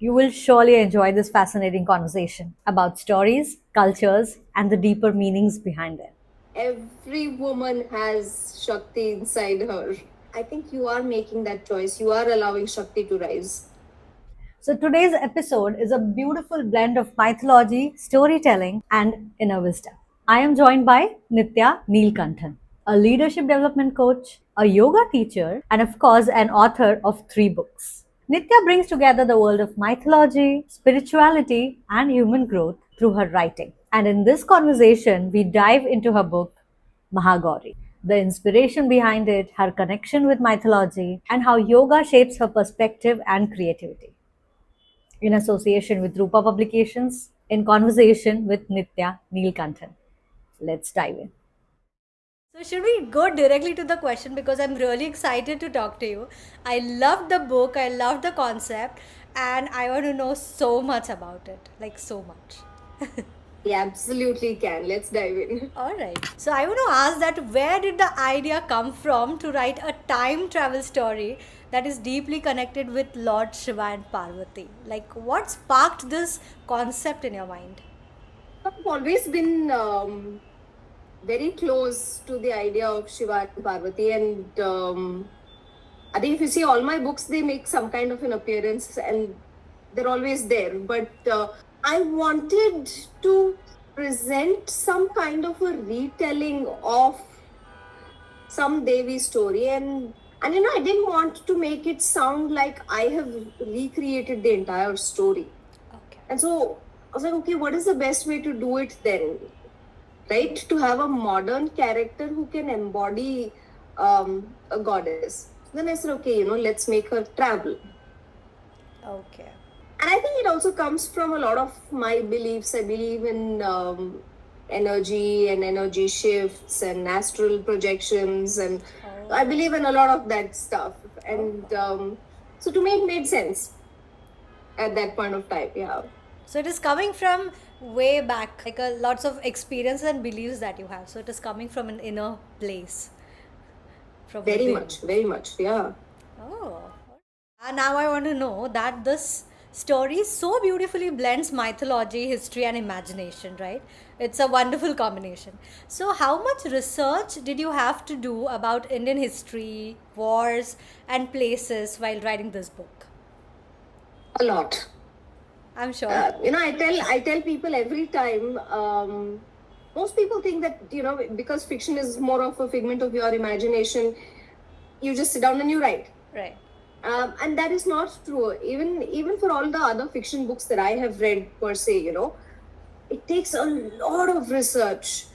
You will surely enjoy this fascinating conversation about stories, cultures, and the deeper meanings behind them. Every woman has Shakti inside her. I think you are making that choice. You are allowing Shakti to rise. So, today's episode is a beautiful blend of mythology, storytelling, and inner wisdom. I am joined by Nitya Neelkanthan, a leadership development coach, a yoga teacher, and of course, an author of 3 books. Nitya brings together the world of mythology, spirituality, and human growth through her writing. And in this conversation, we dive into her book, Mahagauri, the inspiration behind it, her connection with mythology, and how yoga shapes her perspective and creativity. In association with Rupa Publications, in conversation with Nitya Neelkanthan. Let's dive in. So, should we go directly to the question because I'm really excited to talk to you? I love the book, I love the concept, and I want to know so much about it like, so much. We absolutely can. Let's dive in. All right. So I want to ask that where did the idea come from to write a time travel story that is deeply connected with Lord Shiva and Parvati? Like, what sparked this concept in your mind? I've always been very close to the idea of Shiva and Parvati, and I think if you see all my books, they make some kind of an appearance and they're always there. But I wanted to present some kind of a retelling of some Devi story, and I didn't want to make it sound like I have recreated the entire story. Okay. And so I was like, okay, what is the best way to do it then? Right? To have a modern character who can embody a goddess. Then I said, okay, let's make her travel. Okay. And I think it also comes from a lot of my beliefs. I believe in energy and energy shifts and astral projections, and I believe in a lot of that stuff. And so to me, it made sense at that point of time. Yeah. So it is coming from way back, like lots of experiences and beliefs that you have. So it is coming from an inner place, from Very within. much, very much. Yeah. Oh. And now I want to know that this story so beautifully blends mythology, history, and imagination, right? It's a wonderful combination. So, how much research did you have to do about Indian history, wars, and places while writing this book? A lot. I'm sure. I tell people every time. Most people think that because fiction is more of a figment of your imagination, you just sit down and you write. Right. And that is not true. Even for all the other fiction books that I have read per se, it takes a lot of research.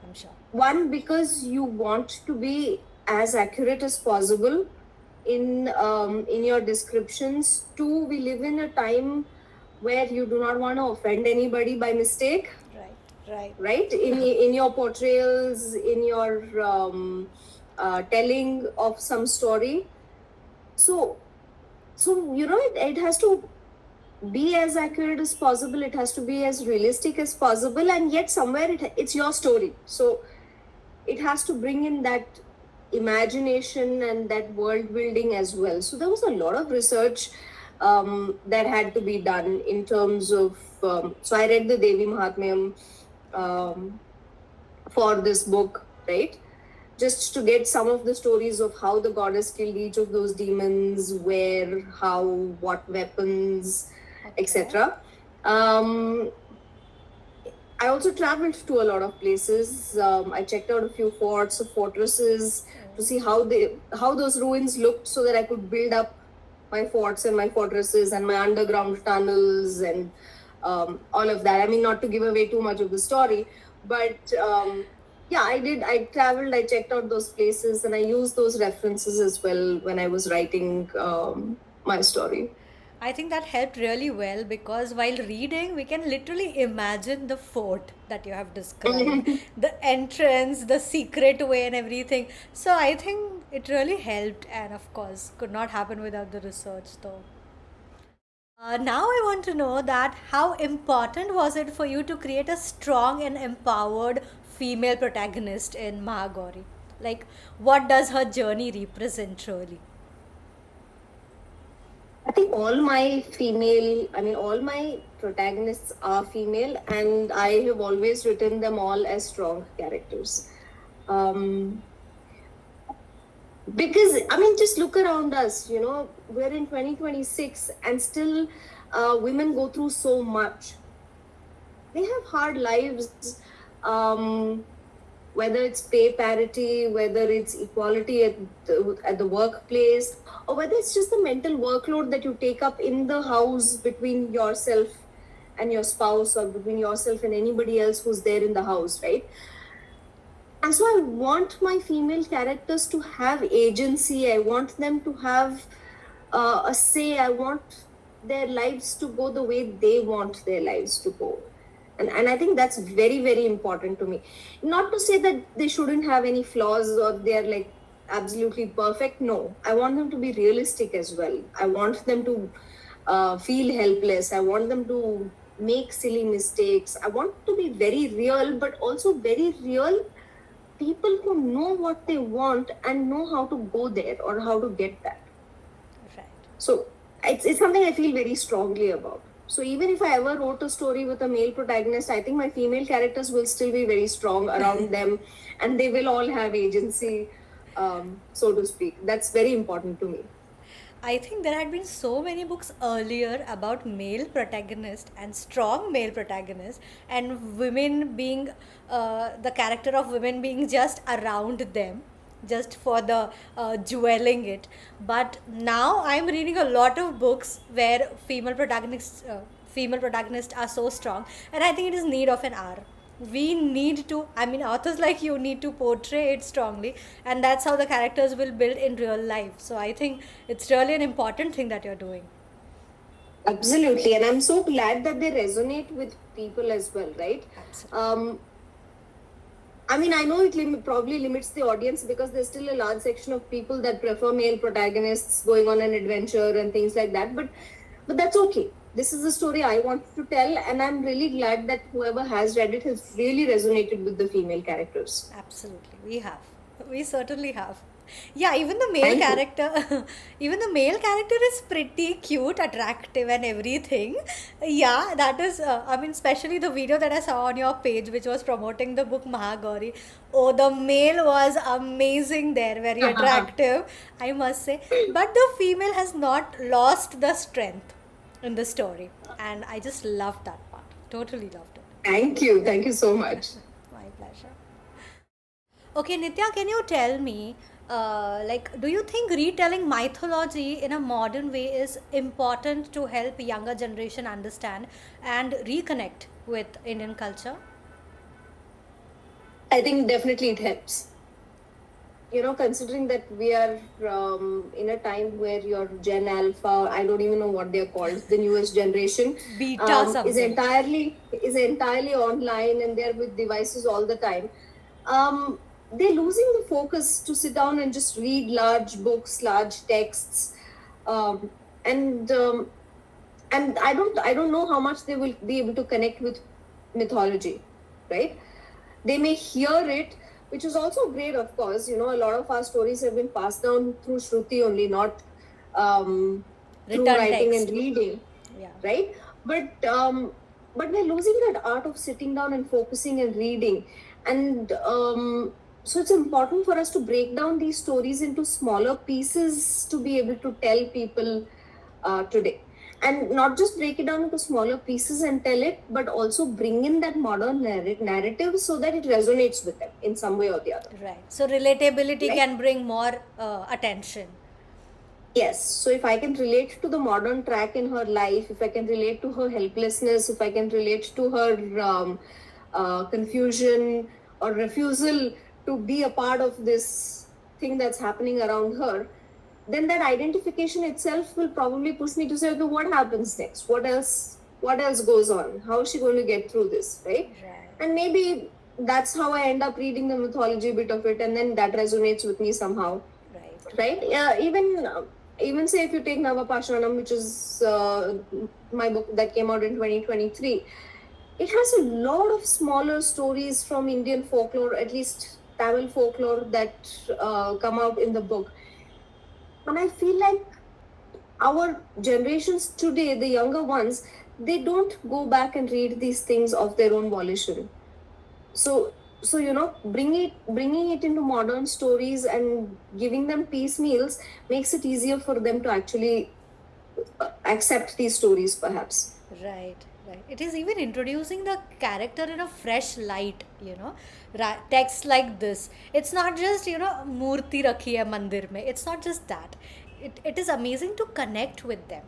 I'm sure. One, because you want to be as accurate as possible in your descriptions. Two, we live in a time where you do not want to offend anybody by mistake. Right. In your portrayals, in your telling of some story. So it has to be as accurate as possible. It has to be as realistic as possible, and yet somewhere it's your story. So it has to bring in that imagination and that world building as well. So there was a lot of research that had to be done in terms of. So I read the Devi Mahatmyam for this book, right? Just to get some of the stories of how the goddess killed each of those demons, where, how, what weapons, etc. I also traveled to a lot of places. I checked out a few forts or fortresses to see how those ruins looked, so that I could build up my forts and my fortresses and my underground tunnels and all of that. I mean, not to give away too much of the story, but yeah, I did. I traveled, I checked out those places, and I used those references as well when I was writing my story. I think that helped really well because while reading, we can literally imagine the fort that you have described, the entrance, the secret way, and everything. So I think it really helped, and of course, could not happen without the research, though. Now I want to know that how important was it for you to create a strong and empowered female protagonist in Mahagauri? Like, what does her journey represent truly? I think all my protagonists are female, and I have always written them all as strong characters. Um, because, I mean, just look around us, we're in 2026 and still women go through so much. They have hard lives, um, whether it's pay parity, whether it's equality at the workplace, or whether it's just the mental workload that you take up in the house between yourself and your spouse, or between yourself and anybody else who's there in the house, right? And so I want my female characters to have agency. I want them to have a say. I want their lives to go the way they want their lives to go. And I think that's very, very important to me. Not to say that they shouldn't have any flaws or they're like absolutely perfect. No, I want them to be realistic as well. I want them to feel helpless. I want them to make silly mistakes. I want to be very real, but also very real people who know what they want and know how to go there or how to get that. Right. So it's something I feel very strongly about. So even if I ever wrote a story with a male protagonist, I think my female characters will still be very strong around them, and they will all have agency, so to speak. That's very important to me. I think there had been so many books earlier about male protagonist and strong male protagonist, and women being the character of women being just around them, just for the dwelling it. But now I'm reading a lot of books where female protagonists are so strong, and I think it is need of an hour. We need to, I mean, authors like you need to portray it strongly, and that's how the characters will build in real life. So I think it's really an important thing that you're doing. Absolutely, and I'm so glad that they resonate with people as well, right? Absolutely. I mean, I know it probably limits the audience because there's still a large section of people that prefer male protagonists going on an adventure and things like that. But that's okay. This is the story I want to tell, and I'm really glad that whoever has read it has really resonated with the female characters. Absolutely, we have. We certainly have. Yeah, even the male Thank you. character, even the male character is pretty cute, attractive, and everything. Yeah, that is. I mean, especially the video that I saw on your page, which was promoting the book Mahagauri. Oh, the male was amazing there, very attractive, I must say. But the female has not lost the strength in the story, and I just loved that part. Totally loved it. Thank you. Thank you so much. My pleasure. Okay, Nitya, can you tell me, do you think retelling mythology in a modern way is important to help younger generation understand and reconnect with Indian culture? I think definitely it helps. Considering that we are in a time where your Gen Alpha, I don't even know what they're called, the newest generation, Beta is something. entirely online and they're with devices all the time. They're losing the focus to sit down and just read large books, large texts, um, and um, and I don't know how much they will be able to connect with mythology, right? They may hear it, which is also great, of course. A lot of our stories have been passed down through Shruti only, not through Return writing and text. reading, Yeah. right? But we're losing that art of sitting down and focusing and reading, and so it's important for us to break down these stories into smaller pieces to be able to tell people today, and not just break it down into smaller pieces and tell it, but also bring in that modern narrative so that it resonates with them in some way or the other. Right. So relatability Right? can bring more attention. Yes. So if I can relate to the modern track in her life, if I can relate to her helplessness, if I can relate to her confusion or refusal to be a part of this thing that's happening around her, then that identification itself will probably push me to say, okay, what happens next? What else? What else goes on? How is she going to get through this, right? Right. And maybe that's how I end up reading the mythology bit of it, and then that resonates with me somehow, Right. right? Yeah, even say if you take Navapashanam, which is my book that came out in 2023, it has a lot of smaller stories from Indian folklore, at least Tamil folklore, that come out in the book. And I feel like our generations today, the younger ones, they don't go back and read these things of their own volition. So bringing it into modern stories and giving them piecemeals makes it easier for them to actually accept these stories, perhaps. Right, right. It is even introducing the character in a fresh light, text like this. It's not just, Murti rakhi hai mandir mein. It's not just that. It is amazing to connect with them.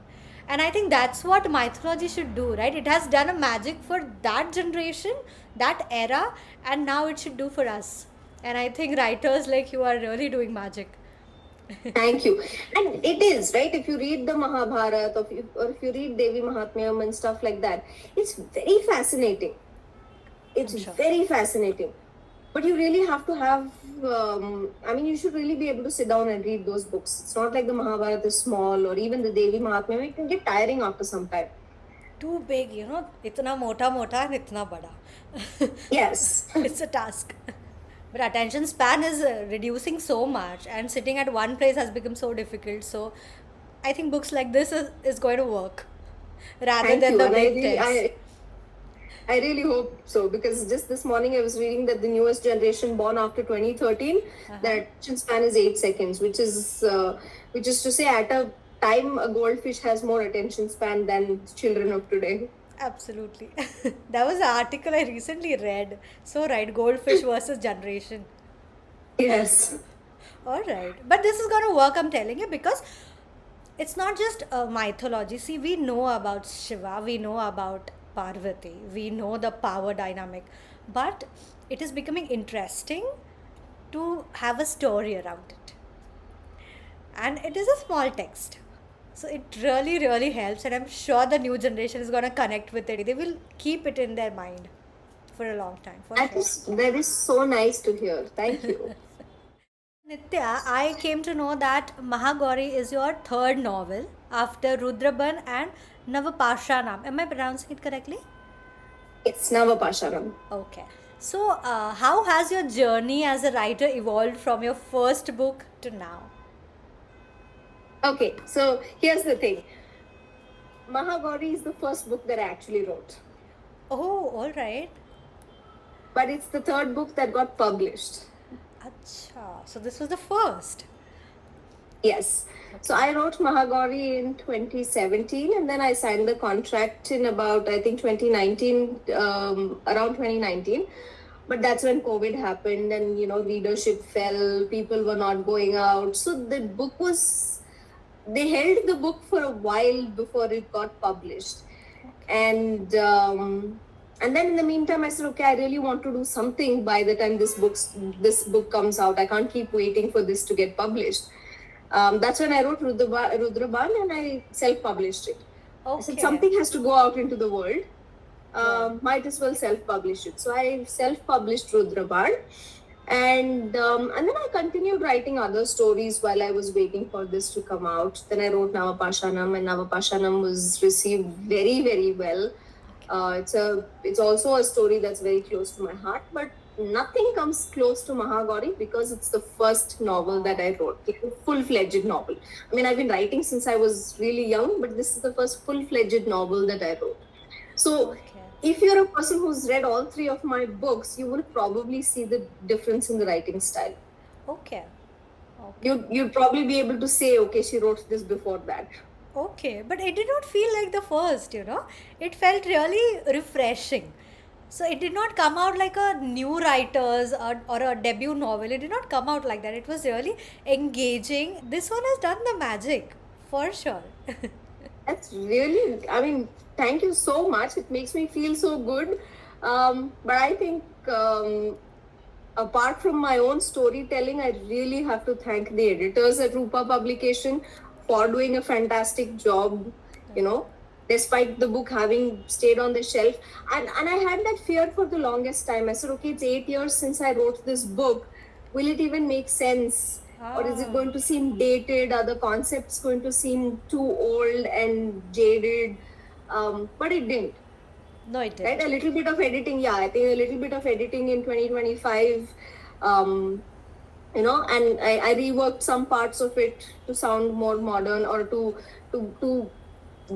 And I think that's what mythology should do, right? It has done a magic for that generation, that era, and now it should do for us. And I think writers like you are really doing magic. Thank you. And it is, right? If you read the Mahabharata, or if you read Devi Mahatmyam and stuff like that, it's very fascinating. It's I'm sure. very fascinating. But you really have to have, you should really be able to sit down and read those books. It's not like the Mahabharata is small, or even the Devi Mahatmyam. It can get tiring after some time. Too big, itna mota mota and itna bada. Yes. It's a task. But attention span is reducing so much, and sitting at one place has become so difficult. So I think books like this is going to work rather Thank than you. the And big text. I really hope so, because just this morning I was reading that the newest generation born after 2013, their attention span is 8 seconds, which is to say, at a time a goldfish has more attention span than children of today. Absolutely. That was the article I recently read. So, right, goldfish versus generation. Yes. All right. But this is going to work, I'm telling you, because it's not just a mythology. See, we know about Shiva, we know about Parvati, we know the power dynamic, but it is becoming interesting to have a story around it. And it is a small text. So it really, really helps, and I'm sure the new generation is going to connect with it. They will keep it in their mind for a long time, for sure. That is so nice to hear. Thank you. Nitya, I came to know that Mahagauri is your third novel after Rudraban and Navapashanam. Am I pronouncing it correctly? It's Navapasharam. Okay. So, how has your journey as a writer evolved from your first book to now? Okay, so here's the thing. Mahagauri is the first book that I actually wrote, Oh, all right. but it's the third book that got published. Acha. So, this was the first. Yes. So I wrote Mahagauri in 2017, and then I signed the contract in about, I think, 2019, around 2019. But that's when COVID happened, and readership fell, people were not going out. So they held the book for a while before it got published. And then in the meantime, I said, okay, I really want to do something by the time this book comes out. I can't keep waiting for this to get published. That's when I wrote Rudraban, and I self-published it. I said, Okay. something has to go out into the world. Might as well self-publish it. So I self-published Rudraban, and then I continued writing other stories while I was waiting for this to come out. Then I wrote Navapashanam, and Navapashanam was received very, very well. It's also a story that's very close to my heart, but nothing comes close to Mahagauri because it's the first novel that I wrote, like a full-fledged novel. I mean, I've been writing since I was really young, but this is the first full-fledged novel that I wrote. So, Okay. if you're a person who's read all three of my books, you will probably see the difference in the writing style. Okay. You'd probably be able to say, okay, she wrote this before that. Okay, but it did not feel like the first, It felt really refreshing. So it did not come out like a new writer's or a debut novel. It did not come out like that. It was really engaging. This one has done the magic, for sure. That's really, I mean, thank you so much. It makes me feel so good. But I think, apart from my own storytelling, I really have to thank the editors at Rupa Publication for doing a fantastic job, despite the book having stayed on the shelf. And I had that fear for the longest time. I said, okay, it's 8 years since I wrote this book. Will it even make sense? Or is it going to seem dated? Are the concepts going to seem too old and jaded? But it didn't. No, it Right? didn't. A little bit of editing, yeah. I think a little bit of editing in 2025 and I reworked some parts of it to sound more modern, or to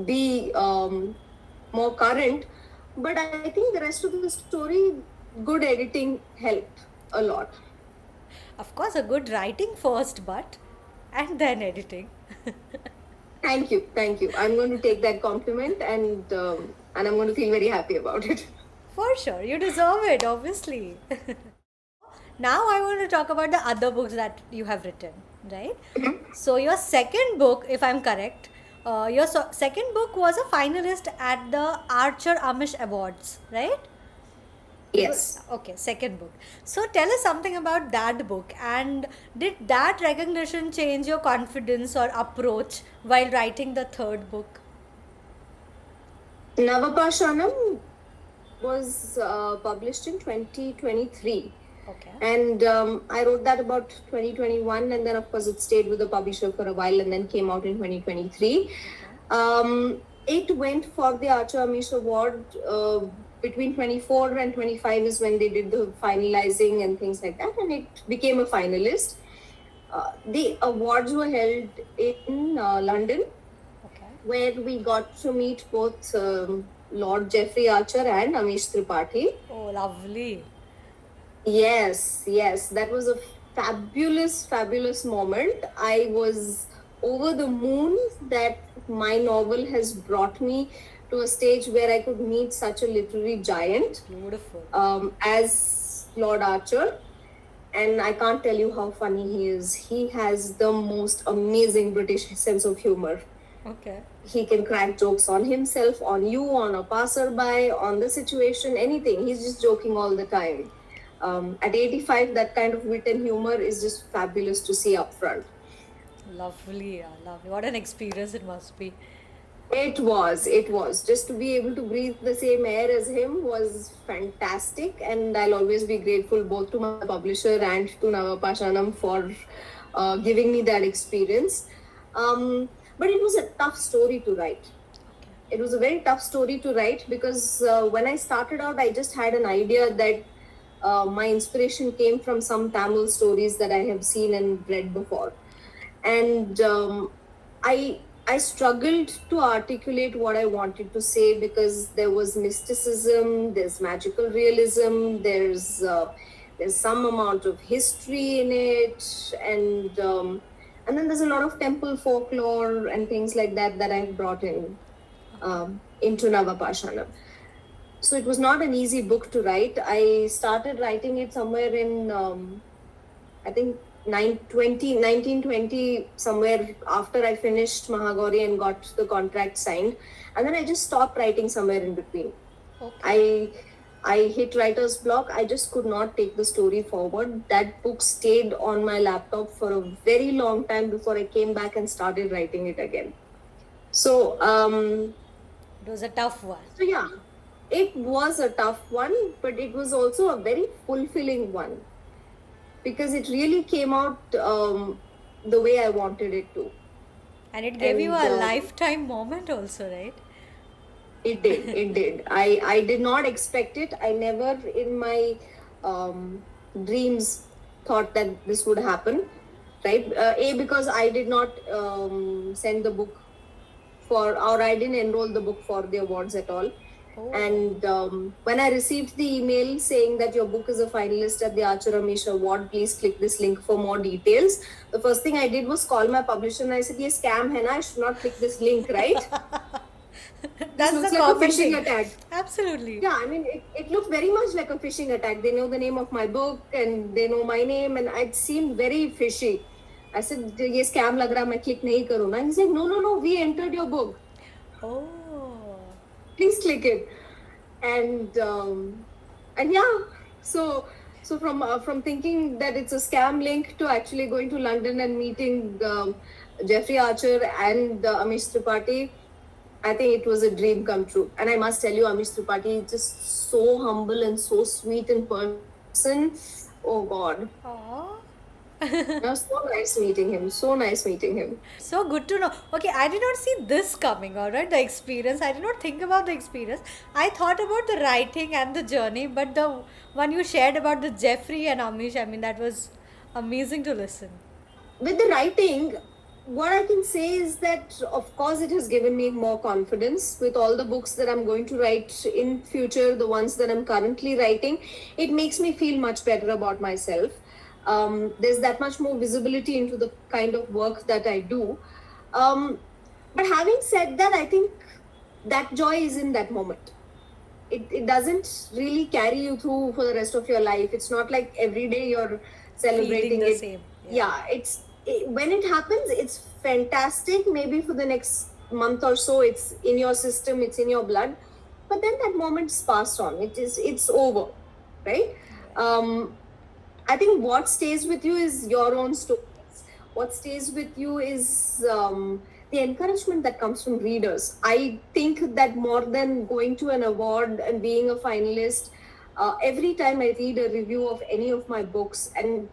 be more current. But I think the rest of the story, good editing helped a lot. Of course, a good writing first, but and then editing. Thank you. I'm going to take that compliment, and I'm going to feel very happy about it. For sure, you deserve it, obviously. Now I want to talk about the other books that you have written, right? So your second book, if I'm correct, your second book was a finalist at the Archer Amish Awards, right? Yes. Okay, second book. So tell us something about that book, and did that recognition change your confidence or approach while writing the third book? Navapashanam was published in 2023. Okay. And I wrote that about 2021, and then of course it stayed with the publisher for a while, and then came out in 2023. It went for the Archer Amish Award between 24 and 25 is when they did the finalizing and things like that, and it became a finalist. The awards were held in London, Okay. where we got to meet both Lord Jeffrey Archer and Amish Tripathi. Oh, lovely. Yes, that was a fabulous moment. I was over the moon that my novel has brought me to a stage where I could meet such a literary giant Beautiful. as Lord Archer. And I can't tell you how funny he is. He has the most amazing British sense of humor. Okay. He can crack jokes on himself, on you, on a passerby, on the situation, anything. He's just joking all the time. At 85, that kind of wit and humor is just fabulous to see up front. Lovely, lovely. What an experience it must be. It was. Just to be able to breathe the same air as him was fantastic, and I'll always be grateful both to my publisher and to Navapashanam for giving me that experience. But it was a tough story to write. It was a very tough story to write because when I started out, I just had an idea that my inspiration came from some Tamil stories that I have seen and read before, and I struggled to articulate what I wanted to say because there was mysticism, there's magical realism, there's some amount of history in it, and then there's a lot of temple folklore and things like that I've brought in into Navapashanam. So it was not an easy book to write. I started writing it somewhere in I think 1920, somewhere after I finished Mahagauri and got the contract signed. And then I just stopped writing somewhere in between. Okay. I hit writer's block. I just could not take the story forward. That book stayed on my laptop for a very long time before I came back and started writing it again. So, It was a tough one. so yeah, it was a tough one, but it was also a very fulfilling one because it really came out the way I wanted it to. And it gave you a And lifetime moment also, right? it did. I did not expect it. I never in my dreams thought that this would happen, right? Because I did not send the book or I didn't enroll the book for the awards at all. Oh. And when I received the email saying that your book is a finalist at the Archer Amish Award, please click this link for more details. The first thing I did was call my publisher and I said, "Ye scam hai na, I should not click this link, right?" That's looks the like a common phishing thing. attack. Absolutely. Yeah, I mean, it looked very much like a phishing attack. They know the name of my book and they know my name, and it seemed very fishy. I said, "Ye scam lag raha, main click nahi karuna." And he said, "No, we entered your book. Oh. Please click it." And yeah, so from thinking that it's a scam link to actually going to London and meeting Jeffrey Archer and Amish Tripathi, I think it was a dream come true. And I must tell you, Amish Tripathi is just so humble and so sweet in person. Oh God, Aw. it was so nice meeting him. So nice meeting him. So good to know. Okay, I did not see this coming, all right? The experience. I did not think about the experience. I thought about the writing and the journey, but the one you shared about the Jeffrey and Amish, I mean, that was Amazing to listen. With the writing, what I can say is that, of course, it has given me more confidence with all the books that I'm going to write in future, the ones that I'm currently writing. It makes me feel much better about myself. There's that much more visibility into the kind of work that I do. But having said that, I think that joy is in that moment. It doesn't really carry you through for the rest of your life. It's not like every day you're Feeling celebrating the it. same. Yeah, when it happens, it's fantastic. Maybe for the next month or so, it's in your system, it's in your blood. But then that moment's passed on. It's over, right? Um, I think what stays with you is your own stories. What stays with you is the encouragement that comes from readers. I think that more than going to an award and being a finalist, every time I read a review of any of my books and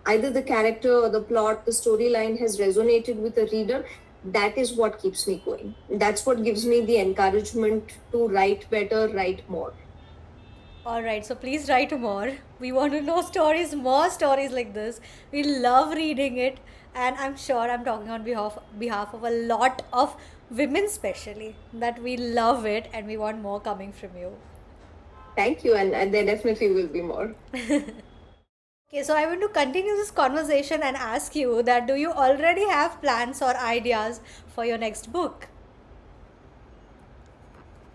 either the character or the plot, the storyline has resonated with the reader, that is what keeps me going. That's what gives me the encouragement to write better, write more. All right, so please write more. We want to know stories, more stories like this. We love reading it, and I'm sure I'm talking on behalf of a lot of women, especially that we love it and we want more coming from you. Thank you, and there definitely will be more. Okay, so I want to continue this conversation and ask you that do you already have plans or ideas for your next book?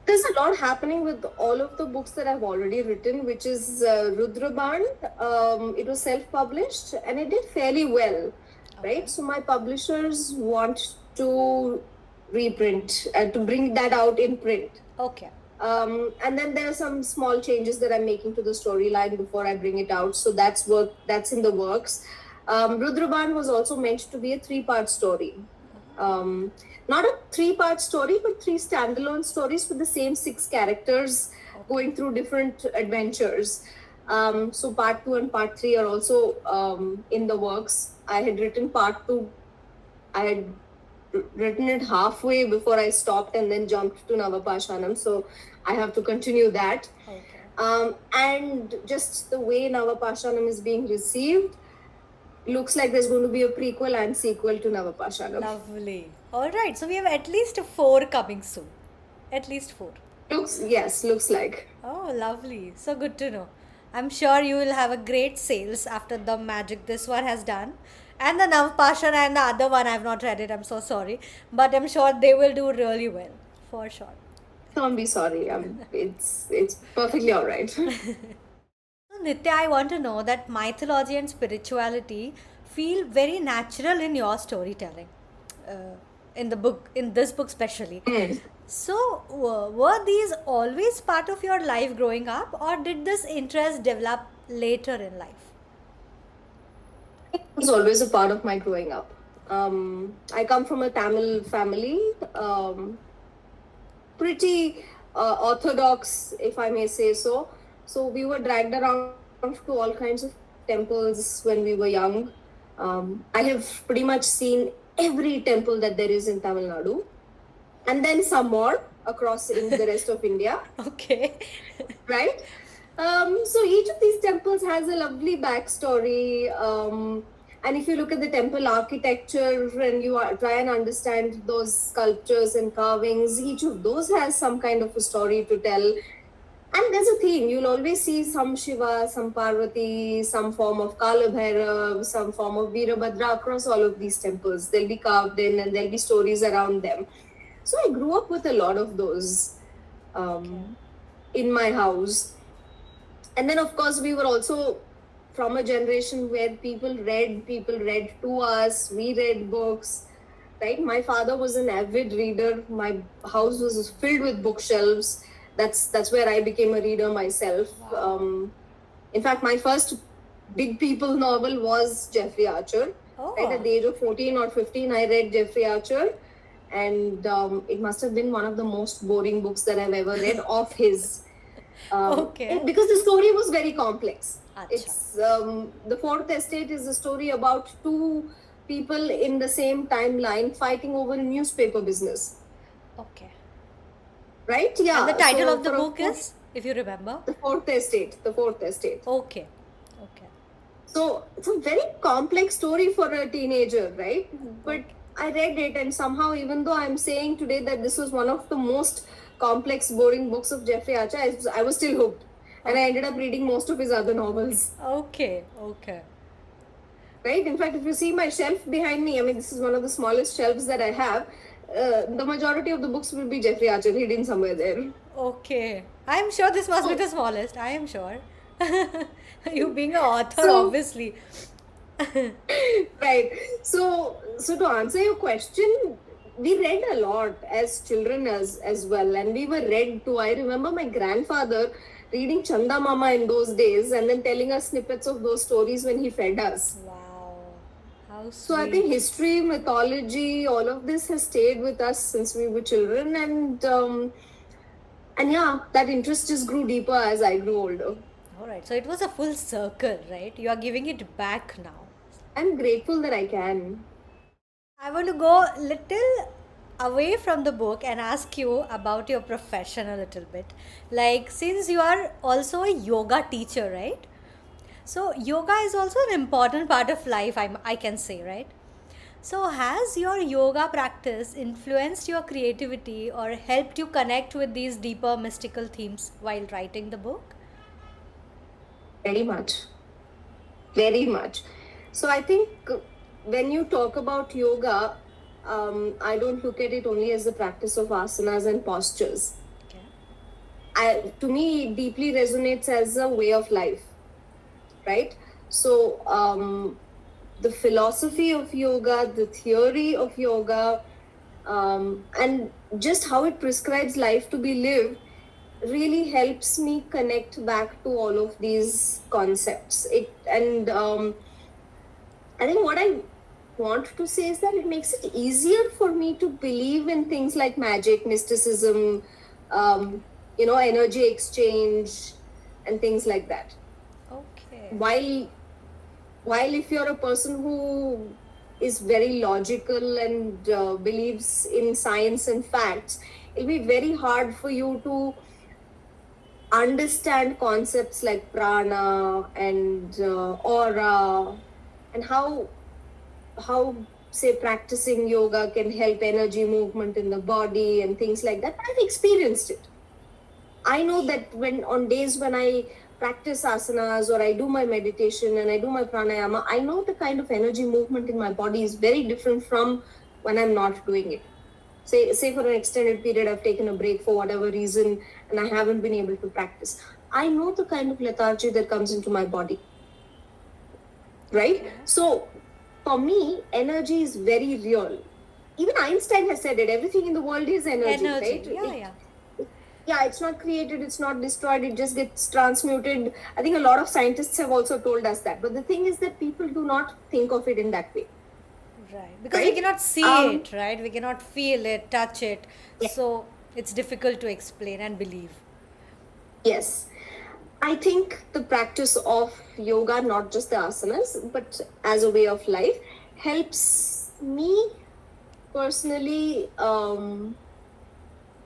There's a lot happening with all of the books that I've already written, which is Rudraban. It was self-published and it did fairly well, right? So my publishers want to reprint and to bring that out in print. Okay. And then there are some small changes that I'm making to the storyline before I bring it out. So that's in the works. Rudraban was also meant to be a 3-part story. Not a 3-part story, but 3 standalone stories with the same 6 characters going through different adventures. So part 2 and part 3 are also in the works. I had written part 2. I had written it halfway before I stopped and then jumped to Navapashanam. So I have to continue that. Okay. And just the way Navapashanam is being received, looks like there's going to be a prequel and sequel to Navapashanam. Lovely. All right, so we have at least 4 coming soon. At least 4. Looks like. Oh, lovely. So good to know. I'm sure you will have a great sales after the magic this one has done. And the Navpashana and the other one, I've not read it, I'm so sorry. But I'm sure they will do really well, for sure. Don't be sorry. It's perfectly all right. So, Nitya, I want to know that mythology and spirituality feel very natural in your storytelling, uh, in this book especially. So, were these always part of your life growing up, or did this interest develop later in life? It was always a part of my growing up. I come from a Tamil family, pretty orthodox, if I may say so. So we were dragged around to all kinds of temples when we were young. I have pretty much seen every temple that there is in Tamil Nadu, and then some more across in the rest of India. Okay. Right? So each of these temples has a lovely backstory. And if you look at the temple architecture and you try and understand those sculptures and carvings, each of those has some kind of a story to tell. And there's a theme. You'll always see some Shiva, some Parvati, some form of Kala Bhairav, some form of Veerabhadra across all of these temples. They'll be carved in and there'll be stories around them. So I grew up with a lot of those in my house. And then, of course, we were also from a generation where people read to us, we read books, right? My father was an avid reader. My house was filled with bookshelves. That's where I became a reader myself. In fact, my first big people novel was Jeffrey Archer. Oh. Right at the age of 14 or 15, I read Jeffrey Archer, and it must have been one of the most boring books that I've ever read of his. Because the story was very complex. Achha. It's the Fourth Estate is a story about 2 people in the same timeline fighting over a newspaper business. Okay. Right? Yeah. And the title of the book is, if you remember? The Fourth Estate. The Fourth Estate. Okay. Okay. So it's a very complex story for a teenager, right? But I read it, and somehow, even though I'm saying today that this was one of the most complex, boring books of Jeffrey Archer, I was still hooked. And I ended up reading most of his other novels, Okay, okay. right? In fact, if you see my shelf behind me, I mean, this is one of the smallest shelves that I have. The majority of the books will be Jeffrey Archer hidden somewhere there. Okay. I'm sure this must be So, the smallest. I am sure. You being an author, so obviously. right. So to answer your question, we read a lot as children as well, and we were read to. I remember my grandfather reading Chanda Mama in those days, and then telling us snippets of those stories when he fed us. Wow. How So I think sweet. history, mythology, all of this has stayed with us since we were children, and yeah, that interest just grew deeper as I grew older. All right. So it was a full circle, right? You are giving it back now. I'm grateful that I can. I want to go little away from the book and ask you about your profession a little bit. Like, since you are also a yoga teacher, right? So, yoga is also an important part of life, I can say, right? So, has your yoga practice influenced your creativity or helped you connect with these deeper mystical themes while writing the book? Very much. Very much. So I think when you talk about yoga, I don't look at it only as the practice of asanas and postures. Okay. To me, it deeply resonates as a way of life, right? So the philosophy of yoga, the theory of yoga, and just how it prescribes life to be lived really helps me connect back to all of these concepts. I think what I want to say is that it makes it easier for me to believe in things like magic, mysticism, energy exchange, and things like that. Okay. While if you're a person who is very logical and believes in science and facts, it'll be very hard for you to understand concepts like prana and aura, and how say practicing yoga can help energy movement in the body and things like that. I've experienced it. I know that when on days when I practice asanas or I do my meditation and I do my pranayama, I know the kind of energy movement in my body is very different from when I'm not doing it. Say for an extended period, I've taken a break for whatever reason and I haven't been able to practice. I know the kind of lethargy that comes into my body. Right? So for me, energy is very real. Even Einstein has said it. Everything in the world is energy, right? Yeah, it's not created, it's not destroyed, it just gets transmuted. I think a lot of scientists have also told us that. But the thing is that people do not think of it in that way. Right. Because we Right? cannot see it, right? We cannot feel it, touch it. Yeah. So it's difficult to explain and believe. Yes. I think the practice of yoga, not just the asanas, but as a way of life, helps me personally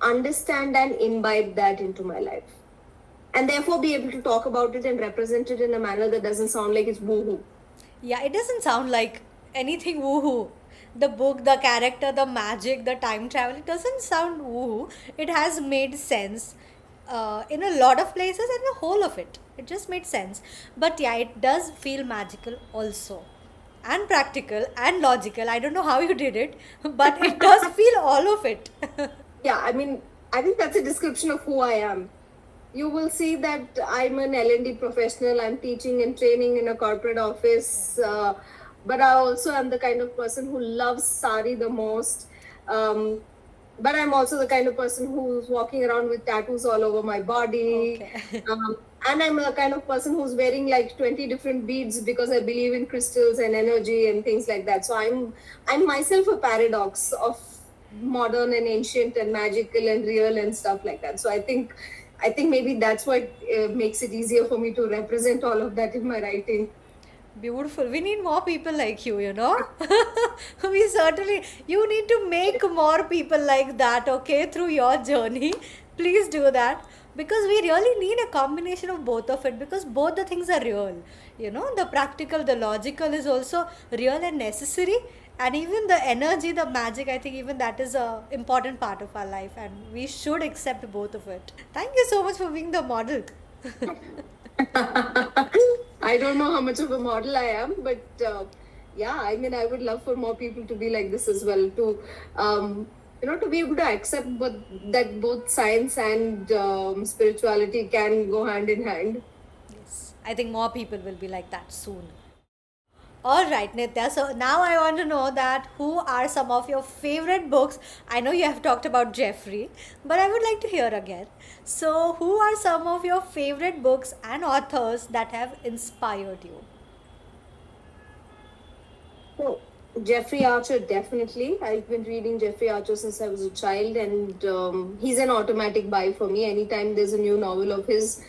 understand and imbibe that into my life. And therefore be able to talk about it and represent it in a manner that doesn't sound like it's woohoo. Yeah, it doesn't sound like anything woohoo. The book, the character, the magic, the time travel, it doesn't sound woohoo. It has made sense in a lot of places and the whole of it. It just made sense. But yeah, it does feel magical also. And practical and logical. I don't know how you did it, but it does feel all of it. Yeah, I mean, I think that's a description of who I am. You will see that I'm an L&D professional. I'm teaching and training in a corporate office, but I also am the kind of person who loves sari the most. But I'm also the kind of person who's walking around with tattoos all over my body. Okay. And I'm a kind of person who's wearing like 20 different beads because I believe in crystals and energy and things like that. So I'm myself a paradox of modern and ancient and magical and real and stuff like that. So I think maybe that's what makes it easier for me to represent all of that in my writing. Beautiful. We need more people like you, you know? We certainly, you need to make more people like that, okay, through your journey. Please do that. because we really need a combination of both of it, because both the things are real. The practical, the logical is also real and necessary, and even the energy, the magic, I think even that is a important part of our life, and we should accept both of it. Thank you so much for being the model. I don't know how much of a model I am, but yeah, I mean, I would love for more people to be like this as well. To be able to accept that both science and spirituality can go hand in hand. Yes, I think more people will be like that soon. All right, Nitya. So now I want to know that who are some of your favorite books? I know you have talked about Jeffrey, but I would like to hear again. So, who are some of your favorite books and authors that have inspired you? So, Jeffrey Archer, definitely. I've been reading Jeffrey Archer since I was a child, and he's an automatic buy for me. Anytime there's a new novel of his,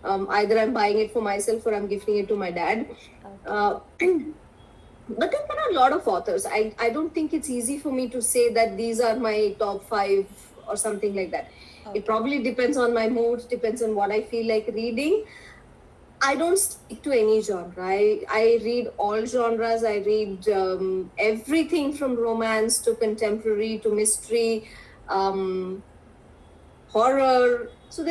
either I'm buying it for myself or I'm gifting it to my dad. Uh, but then there are a lot of authors. I don't think it's easy for me to say that these are my top five or something like that. It probably depends on my mood, depends on what I feel like reading. I don't stick to any genre. I read all genres. I read everything from romance to contemporary to mystery, horror. So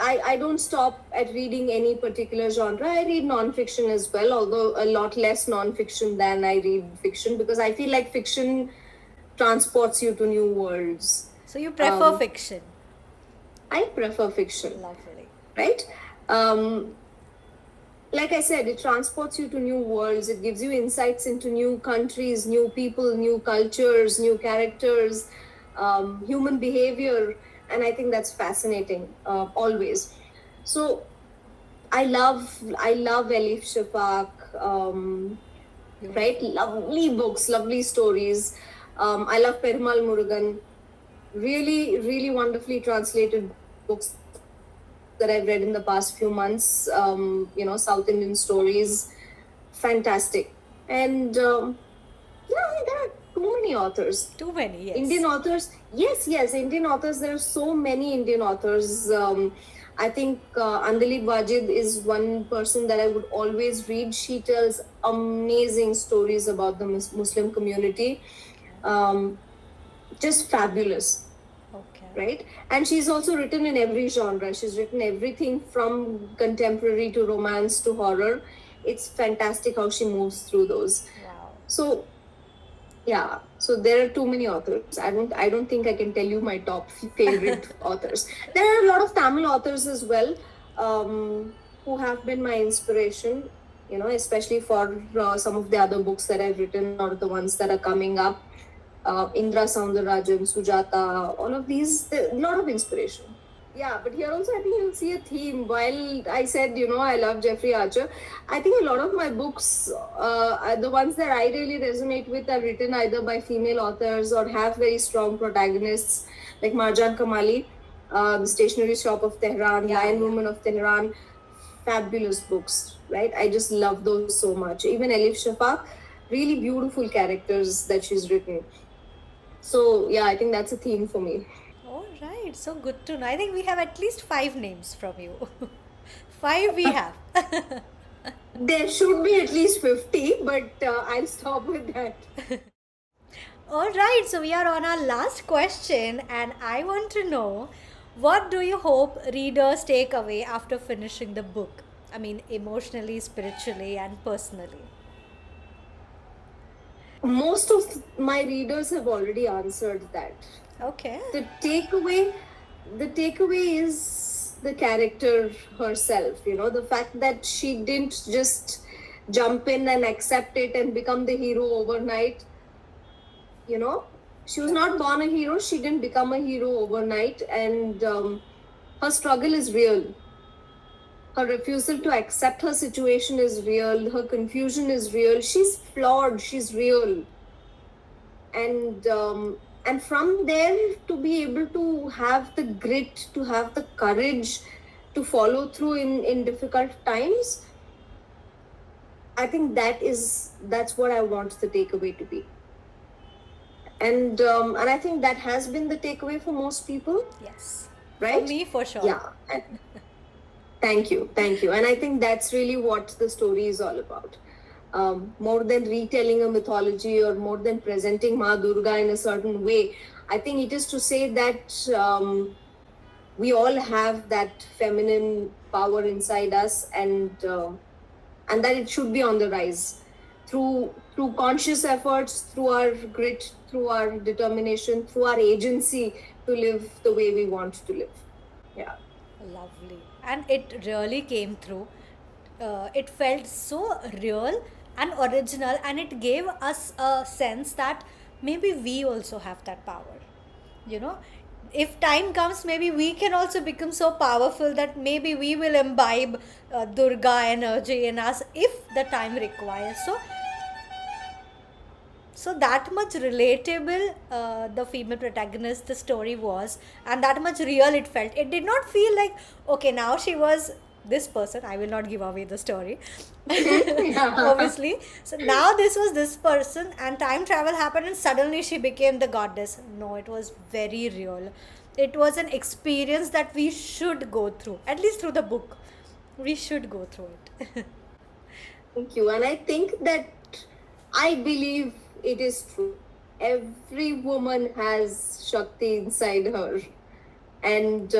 I don't stop at reading any particular genre. I read non-fiction as well, although a lot less non-fiction than I read fiction, because I feel like fiction transports you to new worlds. So, you prefer fiction? I prefer fiction, Lovely. right? Like I said, it transports you to new worlds. It gives you insights into new countries, new people, new cultures, new characters, human behavior, and I think that's fascinating always. So I love Elif Shafak, right? Lovely books, lovely stories. I love Perumal Murugan. Really, really wonderfully translated books that I've read in the past few months. South Indian stories, fantastic. And yeah, there are too many authors. Too many, yes. Indian authors, yes, Indian authors. There are so many Indian authors. I think Andalib Wajid is one person that I would always read. She tells amazing stories about the Muslim community. Just fabulous. Okay. Right? And she's also written in every genre. She's written everything from contemporary to romance to horror. It's fantastic how she moves through those. Wow. So yeah, so there are too many authors. I don't think I can tell you my top favorite authors. There are a lot of Tamil authors as well, who have been my inspiration, especially for some of the other books that I've written or the ones that are coming up. Indra Soundararajan, Sujata, all of these, a lot of inspiration. Yeah, but here also I think you'll see a theme. While I said, I love Jeffrey Archer, I think a lot of my books, the ones that I really resonate with, are written either by female authors or have very strong protagonists, like Marjan Kamali, The Stationery Shop of Tehran, Lion Woman of Tehran. Fabulous books, right? I just love those so much. Even Elif Shafak, really beautiful characters that she's written. So yeah, I think that's a theme for me. All right, so good to know. I think we have at least 5 names from you. 5 we have. There should be at least 50, but I'll stop with that. All right, so we are on our last question, and I want to know, what do you hope readers take away after finishing the book? I mean, emotionally, spiritually, and personally. Most of my readers have already answered that. Okay. The takeaway is the character herself, the fact that she didn't just jump in and accept it and become the hero overnight. She was not born a hero, she didn't become a hero overnight, and her struggle is real. Her refusal to accept her situation is real. Her confusion is real. She's flawed. She's real. And from there, to be able to have the grit, to have the courage to follow through in difficult times, I think that's what I want the takeaway to be. And I think that has been the takeaway for most people. Yes. right? me, for sure. Yeah. Thank you, thank you. And I think that's really what the story is all about. More than retelling a mythology or more than presenting Ma Durga in a certain way, I think it is to say that we all have that feminine power inside us, and that it should be on the rise through conscious efforts, through our grit, through our determination, through our agency to live the way we want to live. Yeah. Lovely. And it really came through. It felt so real and original, and it gave us a sense that maybe we also have that power. You know, if time comes, maybe we can also become so powerful that maybe we will imbibe Durga energy in us if the time requires. So that much relatable the female protagonist, the story was, and that much real it felt. It did not feel like, okay, now she was this person. I will not give away the story, obviously. So now this was this person, and time travel happened, and suddenly she became the goddess. No, it was very real. It was an experience that we should go through, at least through the book. We should go through it. Thank you. And I think that I believe it is true. Every woman has Shakti inside her. And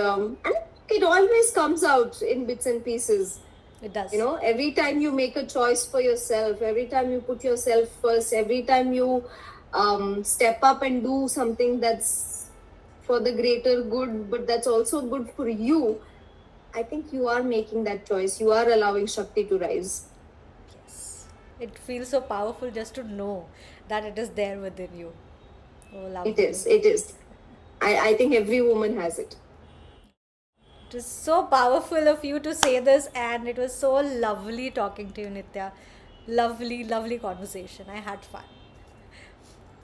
it always comes out in bits and pieces. It does. You know, every time you make a choice for yourself, every time you put yourself first, every time you step up and do something that's for the greater good, but that's also good for you, I think you are making that choice. You are allowing Shakti to rise. Yes. It feels so powerful just to know that it is there within you. Oh, lovely. It is. It is. I think every woman has it. It is so powerful of you to say this, and it was so lovely talking to you, Nitya. Lovely, lovely conversation. I had fun.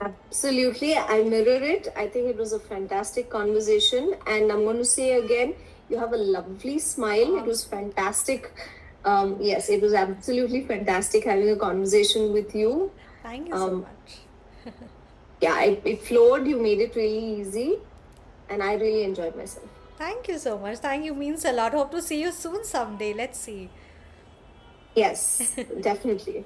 Absolutely. I mirror it. I think it was a fantastic conversation. And I'm going to say again, you have a lovely smile. It was fantastic. Yes, it was absolutely fantastic having a conversation with you. Thank you so much. Yeah, it flowed. You made it really easy. And I really enjoyed myself. Thank you so much. Thank you, means a lot. Hope to see you soon someday. Let's see. Yes, definitely.